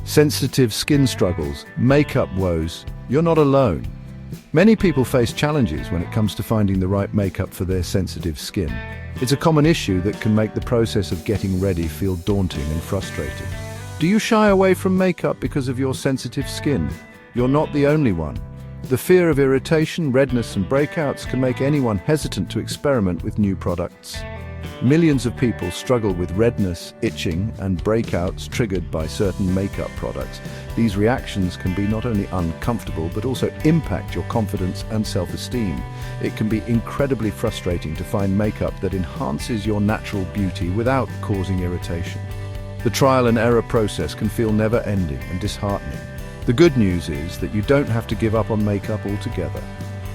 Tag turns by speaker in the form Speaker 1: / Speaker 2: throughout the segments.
Speaker 1: Sensitive skin struggles, makeup woes, you're not alone. Many people face challenges when it comes to finding the right makeup for their sensitive skin. It's a common issue that can make the process of getting ready feel daunting and frustrating. Do you shy away from makeup because of your sensitive skin? You're not the only one. The fear of irritation, redness and breakouts can make anyone hesitant to experiment with new products. Millions of people struggle with redness, itching and breakouts triggered by certain makeup products. These reactions can be not only uncomfortable but also impact your confidence and self-esteem. It can be incredibly frustrating to find makeup that enhances your natural beauty without causing irritation. The trial and error process can feel never-ending and disheartening. The good news is that you don't have to give up on makeup altogether.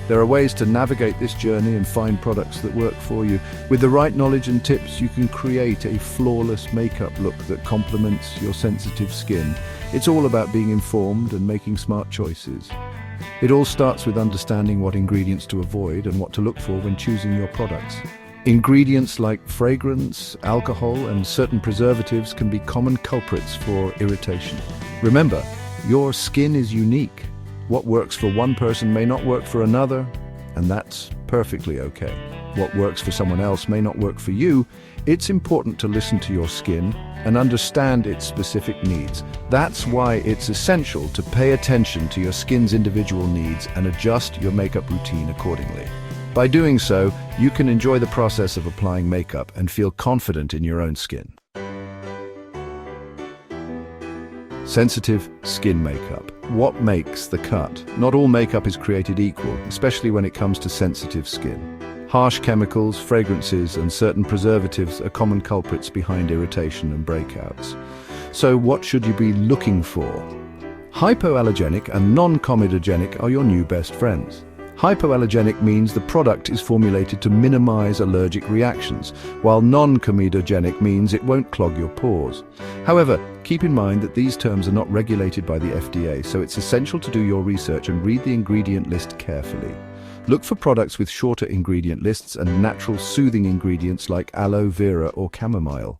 Speaker 1: There are ways to navigate this journey and find products that work for you. With the right knowledge and tips, you can create a flawless makeup look that complements your sensitive skin. It's all about being informed and making smart choices. It all starts with understanding what ingredients to avoid and what to look for when choosing your products. Ingredients like fragrance, alcohol, and certain preservatives can be common culprits for irritation. Remember, your skin is unique. What works for one person may not work for another, and that's perfectly okay. What works for someone else may not work for you. It's important to listen to your skin and understand its specific needs. That's why it's essential to pay attention to your skin's individual needs and adjust your makeup routine accordingly. By doing so, you can enjoy the process of applying makeup and feel confident in your own skin. Sensitive skin makeup. What makes the cut? Not all makeup is created equal, especially when it comes to sensitive skin. Harsh chemicals, fragrances, and certain preservatives are common culprits behind irritation and breakouts. So what should you be looking for? Hypoallergenic and non-comedogenic are your new best friends. Hypoallergenic means the product is formulated to minimize allergic reactions, while non-comedogenic means it won't clog your pores. However, keep in mind that these terms are not regulated by the FDA, so it's essential to do your research and read the ingredient list carefully. Look for products with shorter ingredient lists and natural soothing ingredients like aloe vera or chamomile.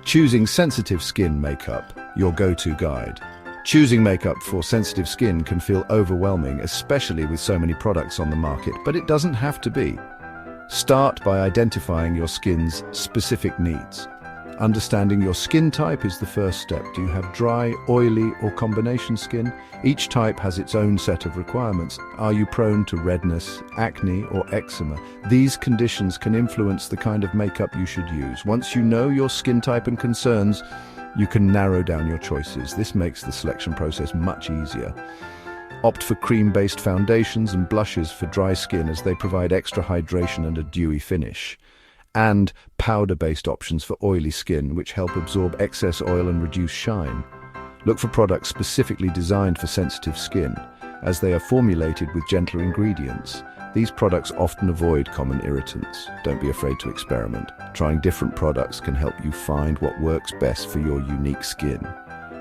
Speaker 1: Choosing sensitive skin makeup, your go-to guide. Choosing makeup for sensitive skin can feel overwhelming, especially with so many products on the market, but it doesn't have to be. Start by identifying your skin's specific needs. Understanding your skin type is the first step. Do you have dry, oily, or combination skin? Each type has its own set of requirements. Are you prone to redness, acne, or eczema? These conditions can influence the kind of makeup you should use. Once you know your skin type and concerns, you can narrow down your choices. This makes the selection process much easier. Opt for cream-based foundations and blushes for dry skin as they provide extra hydration and a dewy finish. And powder-based options for oily skin, which help absorb excess oil and reduce shine. Look for products specifically designed for sensitive skin, as they are formulated with gentler ingredients. These products often avoid common irritants. Don't be afraid to experiment. Trying different products can help you find what works best for your unique skin.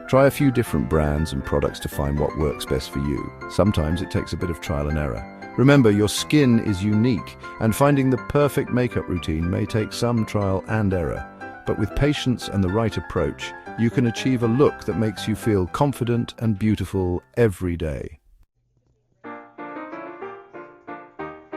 Speaker 1: Try a few different brands and products to find what works best for you. Sometimes it takes a bit of trial and error. Remember, your skin is unique, and finding the perfect makeup routine may take some trial and error. But with patience and the right approach, you can achieve a look that makes you feel confident and beautiful every day.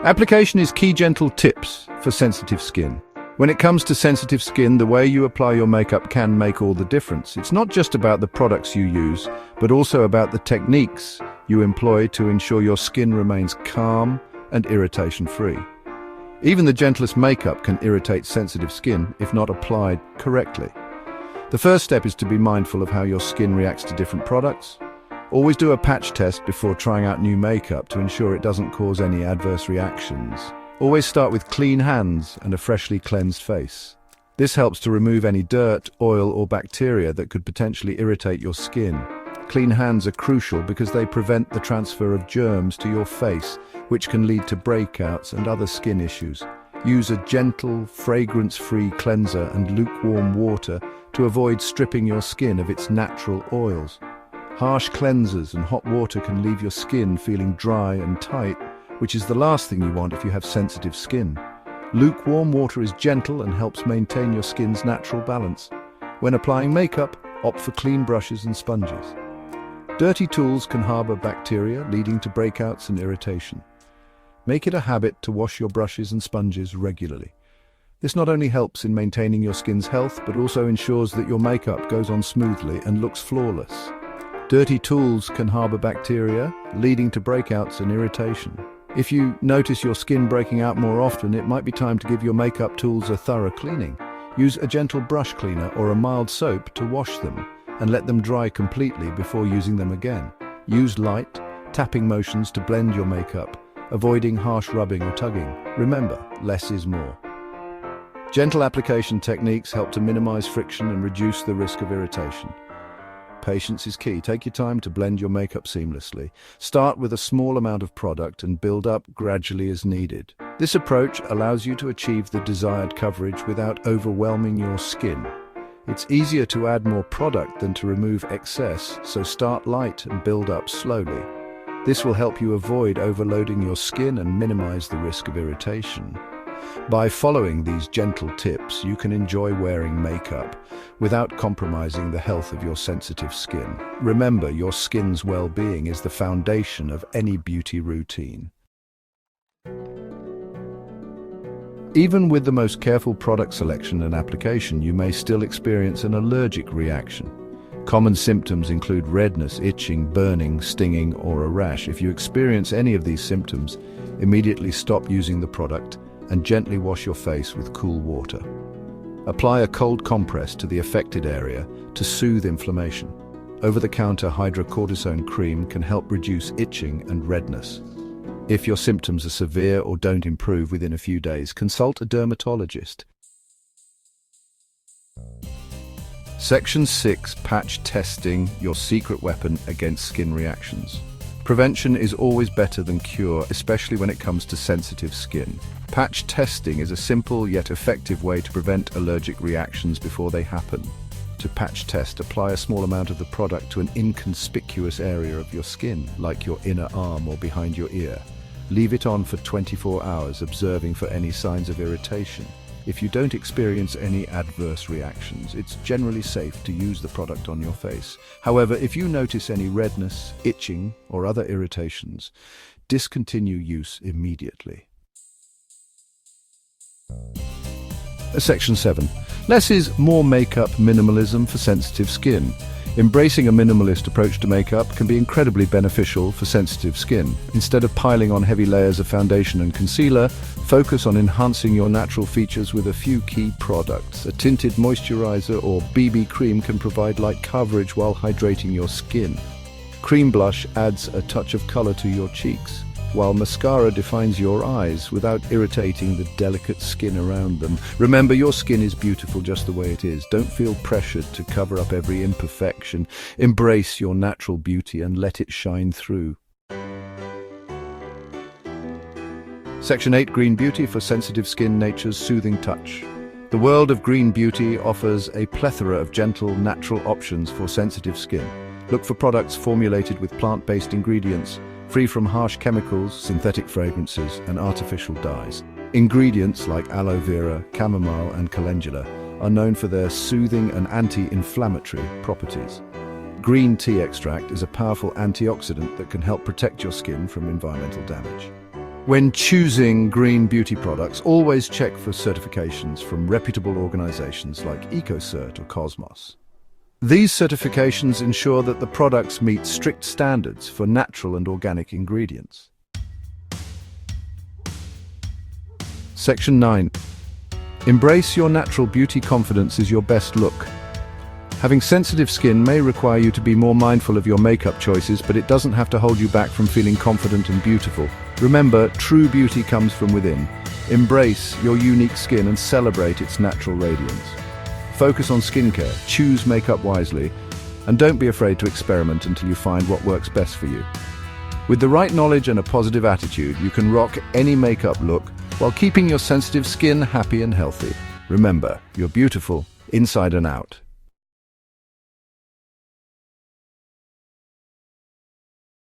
Speaker 1: Application is key. Gentle tips for sensitive skin. When it comes to sensitive skin, the way you apply your makeup can make all the difference. It's not just about the products you use, but also about the techniques you employ to ensure your skin remains calm and irritation-free. Even the gentlest makeup can irritate sensitive skin if not applied correctly. The first step is to be mindful of how your skin reacts to different products. Always do a patch test before trying out new makeup to ensure it doesn't cause any adverse reactions. Always start with clean hands and a freshly cleansed face. This helps to remove any dirt, oil, or bacteria that could potentially irritate your skin. Clean hands are crucial because they prevent the transfer of germs to your face, which can lead to breakouts and other skin issues. Use a gentle, fragrance-free cleanser and lukewarm water to avoid stripping your skin of its natural oils. Harsh cleansers and hot water can leave your skin feeling dry and tight, which is the last thing you want if you have sensitive skin. Lukewarm water is gentle and helps maintain your skin's natural balance. When applying makeup, opt for clean brushes and sponges. Dirty tools can harbor bacteria, leading to breakouts and irritation. Make it a habit to wash your brushes and sponges regularly. This not only helps in maintaining your skin's health, but also ensures that your makeup goes on smoothly and looks flawless. Dirty tools can harbor bacteria, leading to breakouts and irritation. If you notice your skin breaking out more often, it might be time to give your makeup tools a thorough cleaning. Use a gentle brush cleaner or a mild soap to wash them, and let them dry completely before using them again. Use light, tapping motions to blend your makeup, avoiding harsh rubbing or tugging. Remember, less is more. Gentle application techniques help to minimize friction and reduce the risk of irritation. Patience is key. Take your time to blend your makeup seamlessly. Start with a small amount of product and build up gradually as needed. This approach allows you to achieve the desired coverage without overwhelming your skin. It's easier to add more product than to remove excess, so start light and build up slowly. This will help you avoid overloading your skin and minimize the risk of irritation. By following these gentle tips, you can enjoy wearing makeup without compromising the health of your sensitive skin. Remember, your skin's well-being is the foundation of any beauty routine. Even with the most careful product selection and application, you may still experience an allergic reaction. Common symptoms include redness, itching, burning, stinging, or a rash. If you experience any of these symptoms, immediately stop using the product and gently wash your face with cool water. Apply a cold compress to the affected area to soothe inflammation. Over-the-counter hydrocortisone cream can help reduce itching and redness. If your symptoms are severe or don't improve within a few days, consult a dermatologist. Section 6. Patch testing, your secret weapon against skin reactions. Prevention is always better than cure, especially when it comes to sensitive skin. Patch testing is a simple yet effective way to prevent allergic reactions before they happen. To patch test, apply a small amount of the product to an inconspicuous area of your skin, like your inner arm or behind your ear. Leave it on for 24 hours, observing for any signs of irritation. If you don't experience any adverse reactions, it's generally safe to use the product on your face. However, if you notice any redness, itching, or other irritations, discontinue use immediately. Section 7. Less is more makeup minimalism for sensitive skin. Embracing a minimalist approach to makeup can be incredibly beneficial for sensitive skin. Instead of piling on heavy layers of foundation and concealer, focus on enhancing your natural features with a few key products. A tinted moisturizer or BB cream can provide light coverage while hydrating your skin. Cream blush adds a touch of color to your cheeks, while mascara defines your eyes without irritating the delicate skin around them. Remember, your skin is beautiful just the way it is. Don't feel pressured to cover up every imperfection. Embrace your natural beauty and let it shine through. Section 8. Green Beauty for sensitive skin, nature's soothing touch. The world of green beauty offers a plethora of gentle, natural options for sensitive skin. Look for products formulated with plant-based ingredients, free from harsh chemicals, synthetic fragrances, and artificial dyes. Ingredients like aloe vera, chamomile, and calendula are known for their soothing and anti-inflammatory properties. Green tea extract is a powerful antioxidant that can help protect your skin from environmental damage. When choosing green beauty products, always check for certifications from reputable organizations like EcoCert or Cosmos. These certifications ensure that the products meet strict standards for natural and organic ingredients. Section 9. Embrace your natural beauty. Confidence is your best look. Having sensitive skin may require you to be more mindful of your makeup choices, but it doesn't have to hold you back from feeling confident and beautiful. Remember, true beauty comes from within. Embrace your unique skin and celebrate its natural radiance. Focus on skincare, choose makeup wisely, and don't be afraid to experiment until you find what works best for you. With the right knowledge and a positive attitude, you can rock any makeup look while keeping your sensitive skin happy and healthy. Remember, you're beautiful inside and out.